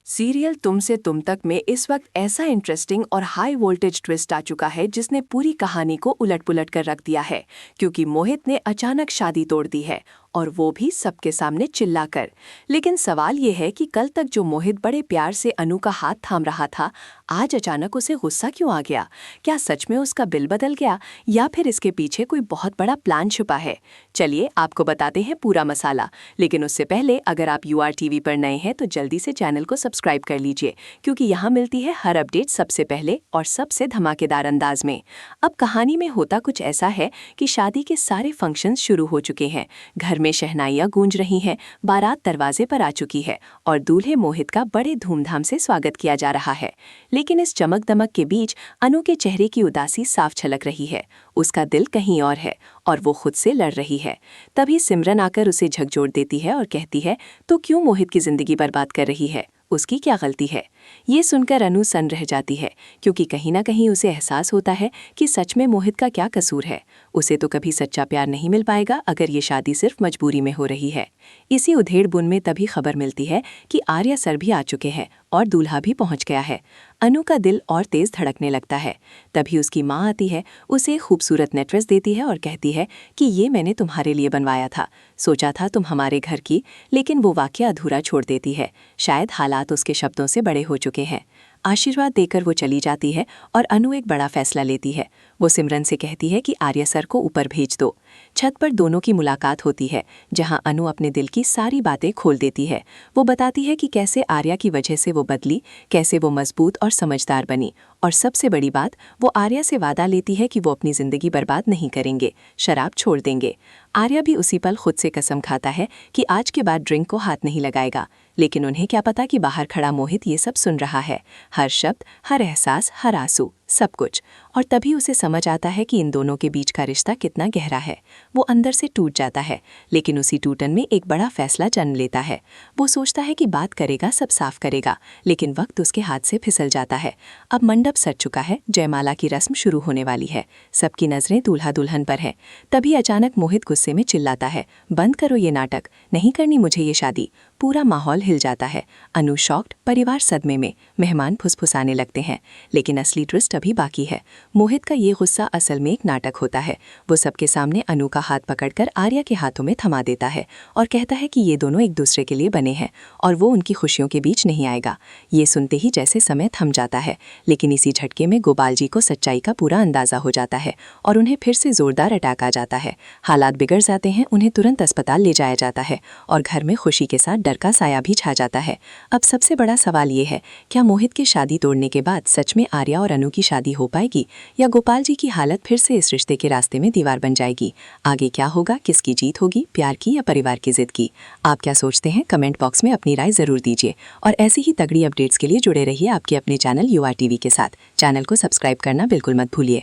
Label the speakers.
Speaker 1: Serial तुम से तुम तक में इस वक्त ऐसा इंटरेस्टिंग और हाई वोल्टेज ट्विस्ट आ चुका है जिसने पूरी कहानी को उलट-पुलट कर रख दिया है, क्योंकि मोहित ने अचानक शादी तोड़ दी है और वो भी सबके सामने चिल्लाकर। लेकिन सवाल ये है कि कल तक जो मोहित बड़े प्यार से अनु का हाथ थाम रहा था, आज अचानक उसे गुस्सा क्यों आ गया? क्या सच में उसका बिल बदल गया या फिर इसके पीछे कोई बहुत बड़ा प्लान छुपा है? चलिए आपको बताते हैं पूरा मसाला। लेकिन उससे पहले अगर आप UR TV पर नए हैं तो जल्दी से चैनल को सब्सक्राइब कर लीजिए, क्योंकि यहाँ मिलती है हर अपडेट सबसे पहले और सबसे धमाकेदार अंदाज में। अब कहानी में होता कुछ ऐसा है कि शादी के सारे फंक्शंस शुरू हो चुके हैं, घर में शहनाइयां गूंज रही हैं, बारात दरवाजे पर आ चुकी है और दूल्हे मोहित का बड़े धूमधाम से स्वागत किया जा रहा है। लेकिन इस चमक दमक के बीच अनु के चेहरे की उदासी साफ झलक रही है। उसका दिल कहीं और है और वो खुद से लड़ रही है। तभी सिमरन आकर उसे झकझोर देती है और कहती है, तो क्यों मोहित की जिंदगी बर्बाद कर रही है? उसकी क्या गलती है? ये सुनकर अनु सन्न रह जाती है, क्योंकि कहीं ना कहीं उसे एहसास होता है कि सच में मोहित का क्या कसूर है। उसे तो कभी सच्चा प्यार नहीं मिल पाएगा अगर ये शादी सिर्फ मजबूरी में हो रही है। इसी उधेड़-बुन में तभी खबर मिलती है कि आर्या सर भी आ चुके हैं और दूल्हा भी पहुंच गया है। अनु का दिल और तेज धड़कने लगता है। तभी उसकी माँ आती है, उसे एक खूबसूरत नेकलेस देती है और कहती है कि ये मैंने तुम्हारे लिए बनवाया था। सोचा था तुम हमारे घर की, लेकिन वो वाक्य अधूरा छोड़ देती है। शायद हालात उसके शब्दों से बड़े हो चुके हैं। आशीर्वाद देकर वो चली जाती है और अनु एक बड़ा फैसला लेती है। वो सिमरन से कहती है कि आर्या सर को ऊपर भेज दो। छत पर दोनों की मुलाकात होती है, जहां अनु अपने दिल की सारी बातें खोल देती है। वो बताती है कि कैसे आर्या की वजह से वो बदली, कैसे वो मजबूत और समझदार बनी, और सबसे बड़ी बात, वो आर्या से वादा लेती है कि वो अपनी जिंदगी बर्बाद नहीं करेंगे, शराब छोड़ देंगे। आर्या भी उसी पल खुद से कसम खाता है कि आज के बाद ड्रिंक को हाथ नहीं लगाएगा। लेकिन उन्हें क्या पता कि बाहर खड़ा मोहित ये सब सुन रहा है, हर शब्द, हर एहसास, हर आंसू, सब कुछ। और तभी उसे समझ आता है कि इन दोनों के बीच का रिश्ता कितना गहरा है। वो अंदर से टूट जाता है, लेकिन उसी टूटन में एक बड़ा फैसला जन्म लेता है। वो सोचता है कि बात करेगा, सब साफ करेगा, लेकिन वक्त उसके हाथ से फिसल जाता है। अब मंडप सज चुका है, जयमाला की रस्म शुरू होने वाली है, सबकी नजरें दूल्हा दुल्हन पर हैं। तभी अचानक मोहित गुस्से में चिल्लाता है, बंद करो ये नाटक, नहीं करनी मुझे ये शादी। पूरा माहौल हिल जाता है। अनु शॉक्ड, परिवार सदमे में, मेहमान फुसफुसाने लगते हैं। लेकिन असली ट्विस्ट अभी बाकी है। मोहित का ये गुस्सा असल में एक नाटक होता है। वो सबके सामने अनु का हाथ पकड़कर आर्या के हाथों में थमा देता है और कहता है कि ये दोनों एक दूसरे के लिए बने हैं और वो उनकी खुशियों के बीच नहीं आएगा। ये सुनते ही जैसे समय थम जाता है, लेकिन इसी झटके में गोपाल जी को सच्चाई का पूरा अंदाजा हो जाता है और उन्हें फिर से जोरदार अटैक आ जाता है। हालात बिगड़ जाते हैं, उन्हें तुरंत अस्पताल ले जाया जाता है और घर में खुशी के साथ डर का साया भी छा जाता है। अब सबसे बड़ा सवाल ये है, क्या मोहित की शादी तोड़ने के बाद सच में आर्या और अनु की शादी हो पाएगी, या गोपाल जी की हालत फिर से इस रिश्ते के रास्ते में दीवार बन जाएगी? आगे क्या होगा, किसकी जीत होगी, प्यार की या परिवार की जिद की? आप क्या सोचते हैं? कमेंट बॉक्स में अपनी राय जरूर दीजिए और ऐसी ही तगड़ी अपडेट्स के लिए जुड़े रहिए आपके अपने चैनल UR TV के साथ। चैनल को सब्सक्राइब करना बिल्कुल मत भूलिए।